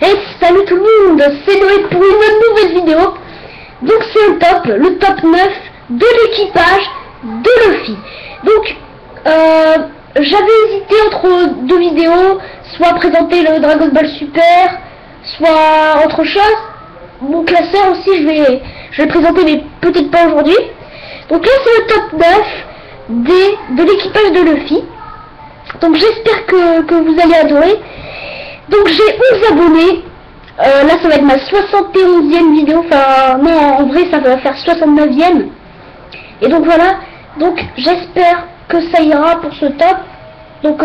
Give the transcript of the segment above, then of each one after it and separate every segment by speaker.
Speaker 1: Et salut tout le monde, c'est Noé pour une nouvelle vidéo. Donc c'est le top 9 de l'équipage de Luffy. Donc j'avais hésité entre deux vidéos, soit présenter le Dragon Ball Super, soit autre chose. Mon classeur aussi, je vais présenter, mais peut-être pas aujourd'hui. Donc là c'est le top 9 de l'équipage de Luffy. Donc j'espère que vous allez adorer. Donc j'ai 11 abonnés. Là ça va être ma 71e vidéo. Enfin non, en vrai ça va faire 69e. Et donc voilà. Donc j'espère que ça ira pour ce top. Donc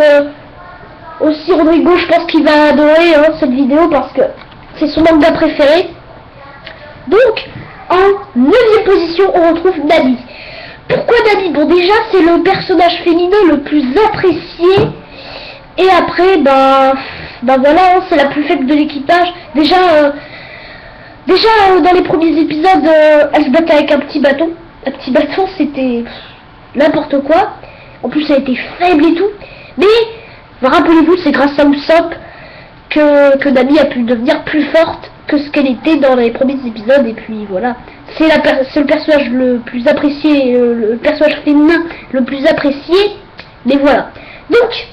Speaker 1: aussi Rodrigo, je pense qu'il va adorer cette vidéo parce que c'est son manga préféré. Donc en 9e position on retrouve Nami. Pourquoi Nami? Bon, déjà c'est le personnage féminin le plus apprécié. Et après bah voilà, c'est la plus faible de l'équipage. Déjà dans les premiers épisodes, elle se battait avec un petit bâton. Un petit bâton, c'était n'importe quoi. En plus, elle était faible et tout. Mais rappelez-vous, c'est grâce à Usopp que Nami a pu devenir plus forte que ce qu'elle était dans les premiers épisodes. Et puis voilà, c'est le personnage le plus apprécié, le personnage féminin le plus apprécié. Mais voilà. Donc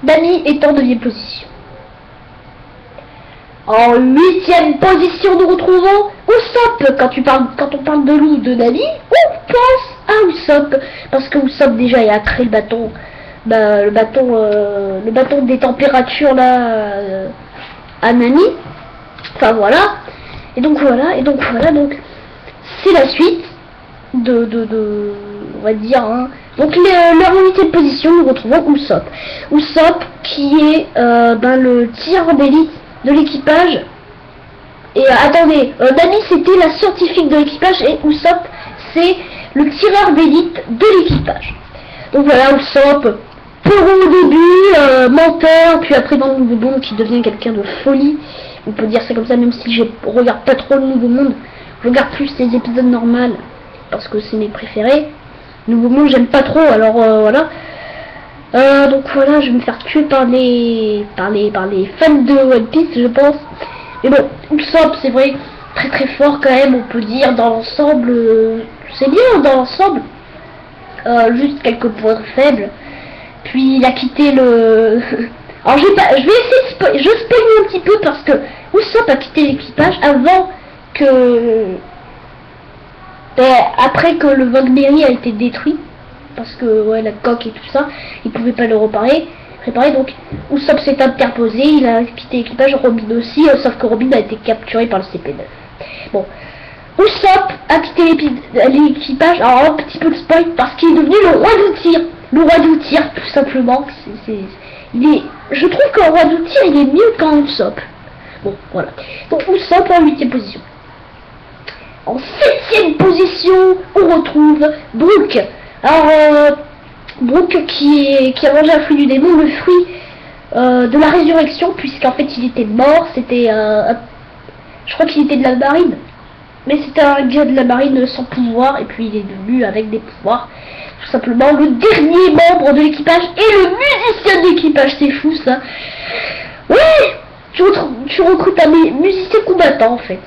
Speaker 1: Nami est en 9e position. En 8e position, nous retrouvons Usopp. Quand on parle de loup de Nami, on pense à Usopp. Parce que Usopp déjà il a créé le bâton. Le bâton des températures là à Nami. Enfin voilà. Et donc voilà. Donc c'est la suite de on va dire donc leur 8e position, nous retrouvons Usopp. Usopp qui est le tireur d'élite de l'équipage. Et attendez, Nami c'était la scientifique de l'équipage et Usopp c'est le tireur d'élite de l'équipage. Donc voilà, Usopp, peureux au début, menteur, puis après dans le Nouveau Monde qui devient quelqu'un de folie. On peut dire ça comme ça, même si je regarde pas trop le Nouveau Monde. Je regarde plus les épisodes normaux parce que c'est mes préférés. Nouveau Monde j'aime pas trop, alors voilà. Donc voilà, je vais me faire tuer par les fans de One Piece, je pense. Mais bon, Usopp c'est vrai, très fort quand même, on peut dire dans l'ensemble, c'est bien dans l'ensemble. Juste quelques points faibles. Puis il a quitté le... Alors je vais essayer de spoiler un petit peu parce que Usopp a quitté l'équipage avant que... après que le Wagnery a été détruit. Parce que ouais, la coque et tout ça, il pouvait pas le réparer. Donc Usopp s'est interposé, il a quitté l'équipage, Robin aussi, sauf que Robin a été capturé par le CP9. Bon, Usopp a quitté l'équipage, alors un petit peu de spoil, parce qu'il est devenu le roi du tir. Le roi du tir, tout simplement. Je trouve qu'un roi du tir, il est mieux qu'un Usopp. Bon, voilà. Donc Usopp en 8e position. En 7e position, on retrouve Brook. Alors, Brook qui a mangé un fruit du démon, le fruit de la résurrection, puisqu'en fait il était mort, c'était je crois qu'il était de la marine, mais c'était un gars de la marine sans pouvoir, et puis il est devenu avec des pouvoirs, tout simplement le dernier membre de l'équipage, et le musicien de l'équipage, c'est fou ça. Ouais, tu recrutes un musicien combattant en fait.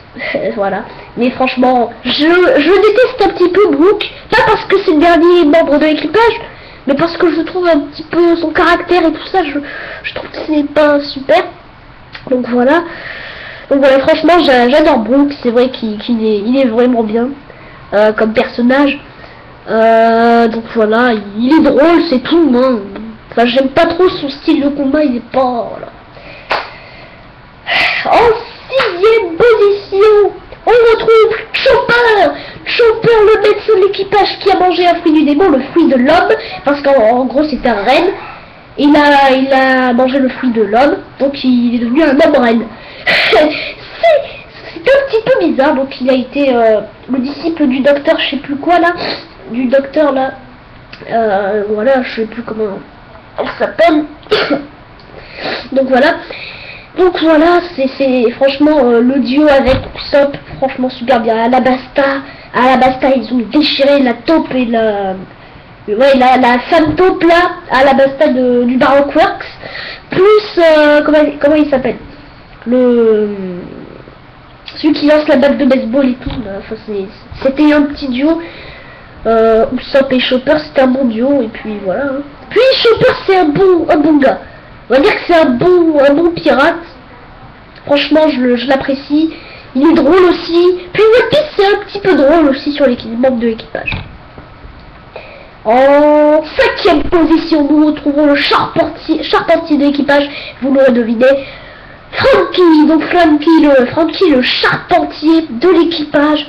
Speaker 1: Voilà. Mais franchement, je déteste un petit peu Brook. Pas parce que c'est le dernier membre de l'équipage, mais parce que je trouve un petit peu son caractère et tout ça, je trouve que c'est pas super. Donc voilà. Franchement, j'adore Brook. C'est vrai qu'il est vraiment bien comme personnage. Donc voilà, il est drôle, c'est tout. Hein. Enfin, j'aime pas trop son style de combat, il est pas... Voilà. En 6e position, on retrouve Chopper. Chopper, le médecin de l'équipage qui a mangé un fruit du démon, le fruit de l'homme, parce qu'en gros c'est un renne. Il a mangé le fruit de l'homme, donc il est devenu un homme reine. C'est un petit peu bizarre, donc il a été le disciple du docteur, je sais plus quoi là, du docteur là, voilà, je sais plus comment elle s'appelle. Donc voilà. Donc voilà, c'est franchement le duo avec Usopp, franchement super bien. À la basta ils ont déchiré la taupe et la femme taupe là, à la basta du Baroque Works, plus comment il s'appelle, celui qui lance la batte de baseball et tout. Enfin, c'était un petit duo. Usopp et Chopper, c'était un bon duo, et puis voilà. Hein. Puis Chopper, c'est un bon gars. On va dire que c'est un bon pirate. Franchement, je l'apprécie. Il est drôle aussi. Puis One Piece, c'est un petit peu drôle aussi sur les membres de l'équipage. En 5e position, nous retrouvons le charpentier de l'équipage. Vous l'aurez deviné. Franky, donc Franky, le charpentier de l'équipage.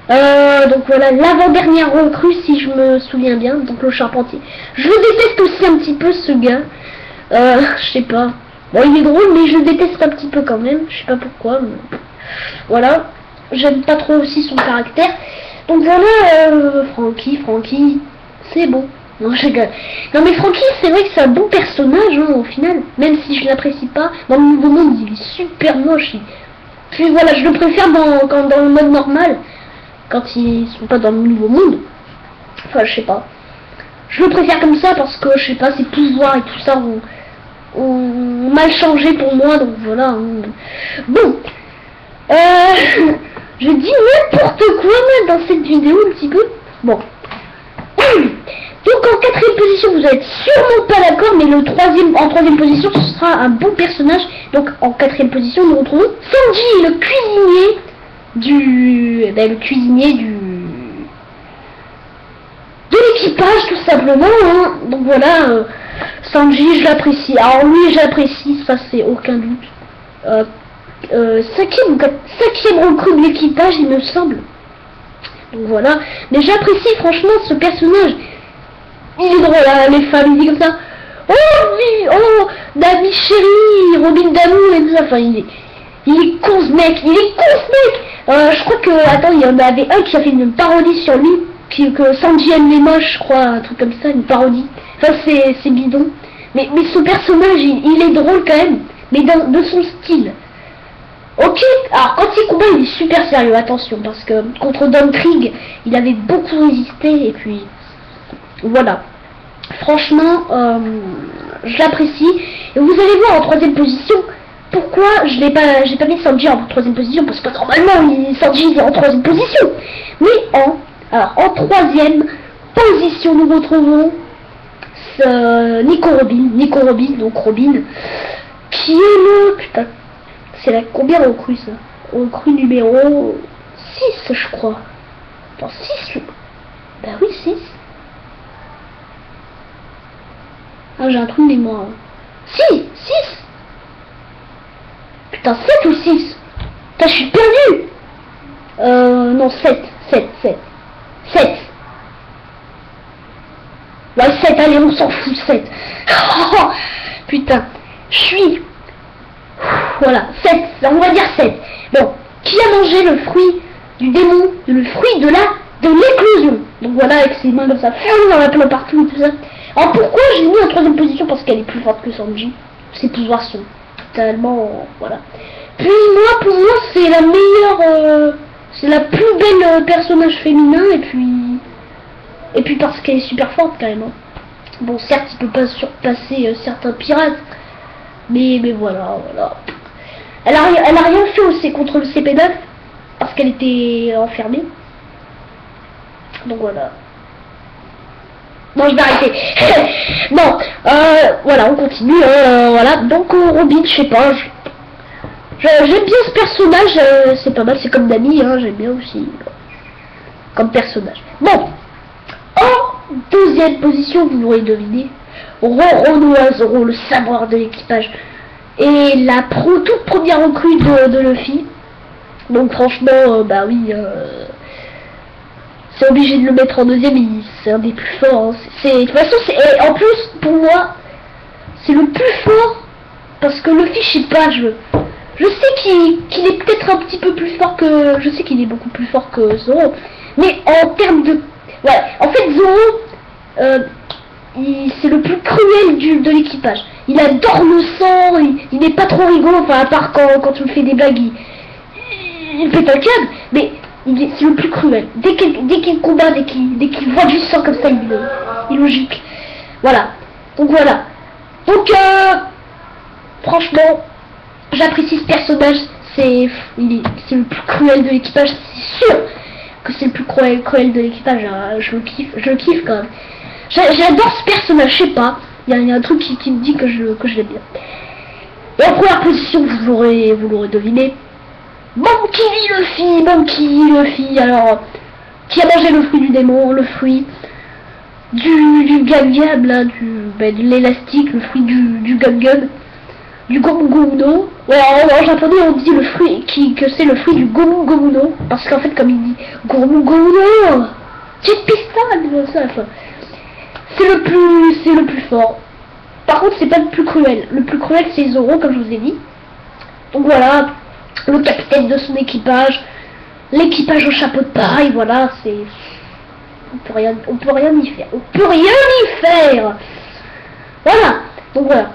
Speaker 1: Donc voilà, l'avant-dernière recrue, si je me souviens bien, donc le charpentier. Je déteste aussi un petit peu ce gars. Je sais pas. Bon, il est drôle, mais je le déteste un petit peu quand même. Je sais pas pourquoi. Mais... Voilà. J'aime pas trop aussi son caractère. Donc voilà, Franky, c'est bon. Non, je rigole. Non, mais Franky, c'est vrai que c'est un bon personnage, hein, au final. Même si je l'apprécie pas. Dans le nouveau monde, il est super moche. Puis voilà, je le préfère dans le mode normal. Quand ils sont pas dans le nouveau monde. Enfin, je sais pas. Je le préfère comme ça parce que, je sais pas, ses pouvoirs et tout ça ont mal changé pour moi. Donc voilà. Bon. Je dis n'importe quoi moi dans cette vidéo un petit peu. Bon. Donc en 4e position, vous êtes sûrement pas d'accord, mais en 3e position, ce sera un bon personnage. Donc en 4e position, nous retrouvons Sanji, le cuisinier de l'équipage, tout simplement. Hein. Donc voilà, Sanji, je l'apprécie. Alors lui, j'apprécie, ça c'est aucun doute. 5e recrue de l'équipage, il me semble. Donc voilà, mais j'apprécie franchement ce personnage. Il est drôle, hein, les femmes, il dit comme ça. Oh oui, oh, David chérie, Robin d'amour et tout ça. Enfin, il est con ce mec, je crois que, attends, il y en avait un qui a fait une parodie sur lui, que Sanji aime les moches, je crois, un truc comme ça, une parodie. Enfin, c'est bidon. Mais ce personnage, il est drôle quand même, mais de son style. Ok, alors quand il combat, il est super sérieux, attention, parce que contre Don Krieg, il avait beaucoup résisté, et puis voilà. Franchement, je l'apprécie. Et vous allez voir en 3e position, pourquoi j'ai pas mis Sanji en 3e position, parce que normalement, Sanji est en 3e position. Mais en 3e position, nous retrouvons Nico Robin, donc Robin, qui est le... Putain. C'est la combien recrue ça? Recrue numéro 6 je crois. Attends, 6. Bah oui 6. Ah j'ai un trou de mémoire. Si 6. Putain 7 ou 6. Putain je suis perdu. Non 7. Ouais 7, allez on s'en fout 7. Oh, putain. Je suis... Voilà, 7, on va dire 7. Bon, qui a mangé le fruit du démon, le fruit de l'éclosion. Donc voilà, avec ses mains comme ça, dans la plein partout et tout ça. Alors pourquoi j'ai mis en 3e position? Parce qu'elle est plus forte que Sanji. Ses pouvoirs sont totalement... voilà. Puis moi, pour moi, c'est la meilleure... c'est la plus belle personnage féminin, et puis parce qu'elle est super forte quand même. Hein. Bon, certes, il peut pas surpasser certains pirates. Mais voilà. Elle a rien fait aussi contre le CP9 parce qu'elle était enfermée. Donc voilà. Non, je vais arrêter. Bon, voilà, on continue. Voilà, donc Robin, je sais pas. J'aime bien ce personnage. C'est pas mal, c'est comme Nami, hein, j'aime bien aussi. Comme personnage. Bon, en 2e position, vous l'aurez deviné. Roronoa Zoro, le savoir de l'équipage, et la toute première recrue de Luffy. Donc franchement, bah oui, c'est obligé de le mettre en 2e, c'est un des plus forts. Hein. De toute façon, en plus, pour moi, c'est le plus fort, parce que Luffy, je sais pas, je sais qu'il est peut-être un petit peu plus fort que... Je sais qu'il est beaucoup plus fort que Zoro, mais en termes de... Ouais, en fait, Zoro... c'est le plus cruel de l'équipage. Il adore le sang, il n'est pas trop rigolo, enfin à part quand tu me fais des blagues, il fait un câble, mais c'est le plus cruel. Dès qu'il combat, dès qu'il voit du sang comme ça, il est logique. Voilà. Donc voilà. Donc franchement, J'apprécie ce personnage, c'est le plus cruel de l'équipage, c'est sûr que c'est le plus cruel de l'équipage, je le kiffe quand même. J'adore ce personnage, je sais pas, il y a un truc qui me dit que je l'aime bien. Et en première position, vous l'aurez deviné, Monkey Luffy, alors, qui a mangé le fruit du démon, le fruit du gam-gam, là, de l'élastique, le fruit du gum-gum, du gomu-gomu-no. Ouais, en japonais on dit le fruit, que c'est le fruit du gomu-gomu-no, parce qu'en fait, comme il dit gomu-gomu-no, petite pistole, ça, c'est le plus fort. Par contre, c'est pas le plus cruel. Le plus cruel, c'est Zoro, comme je vous ai dit. Donc voilà, le capitaine de son équipage, l'équipage au chapeau de paille, voilà, c'est... On peut rien y faire. Voilà, donc voilà.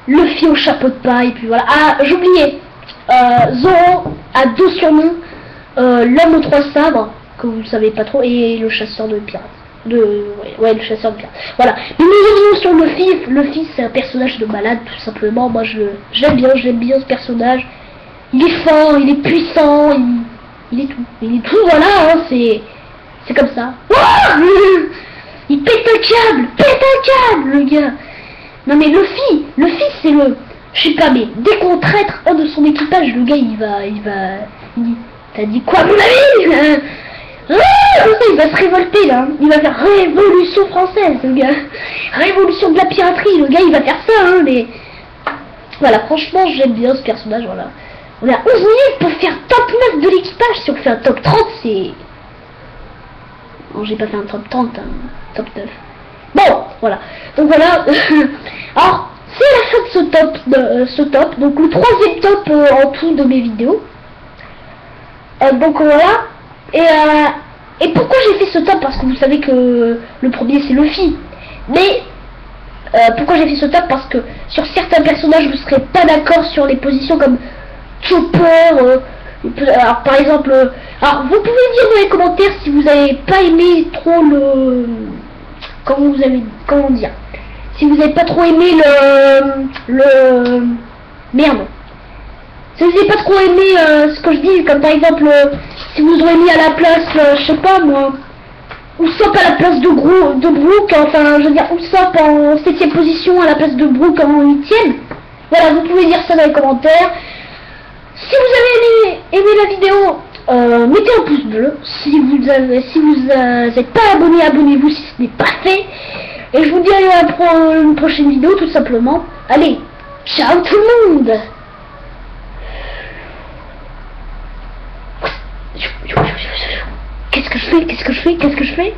Speaker 1: Luffy au chapeau de paille, puis voilà. Ah, j'oubliais. Zoro a 2 surnoms. L'homme aux 3 sabres, que vous ne savez pas trop, et le chasseur de pirates. Ouais, le chasseur de pirates. Voilà. Mais nous revenons sur Luffy. Luffy, c'est un personnage de malade, tout simplement. Moi, j'aime bien ce personnage. Il est fort, il est puissant, il est tout, voilà, hein, c'est comme ça. Wouah, il pète un câble, le gars. Non mais Luffy, c'est le... Je sais pas, mais dès qu'on traite un de son équipage, le gars, il dit, t'as dit quoi, mon ami? Il va se révolter, là. Il va faire révolution française, le gars. Révolution de la piraterie, le gars, il va faire ça, hein, mais... Voilà, franchement, j'aime bien ce personnage, voilà. On a 11 minutes pour faire top 9 de l'équipage. Si on fait un top 30, c'est... Non, j'ai pas fait un top 30, hein, top 9. Bon, voilà. Donc voilà. Alors, c'est la fin de ce top. Donc le 3e top en tout de mes vidéos. Donc voilà. Et pourquoi j'ai fait ce top? Parce que vous savez que le premier c'est Luffy. Mais pourquoi j'ai fait ce top? Parce que sur certains personnages vous serez pas d'accord sur les positions comme Chopper. Alors par exemple, alors vous pouvez dire dans les commentaires si vous avez pas aimé trop le... Comment dire? Si vous n'avez pas trop aimé merde. Si vous n'avez pas trop aimé ce que je dis, comme par exemple, si vous aurez mis à la place, je sais pas moi, Usopp à la place de Brook, enfin je veux dire Usopp en 7ème position à la place de Brook en 8ème. Voilà, vous pouvez dire ça dans les commentaires. Si vous avez aimé la vidéo, mettez un pouce bleu. Si vous n'êtes pas abonné, abonnez-vous si ce n'est pas fait. Et je vous dis à une prochaine vidéo tout simplement. Allez, ciao tout le monde. Qu'est-ce que je fais?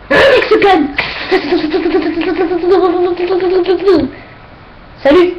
Speaker 1: Mexican. Salut.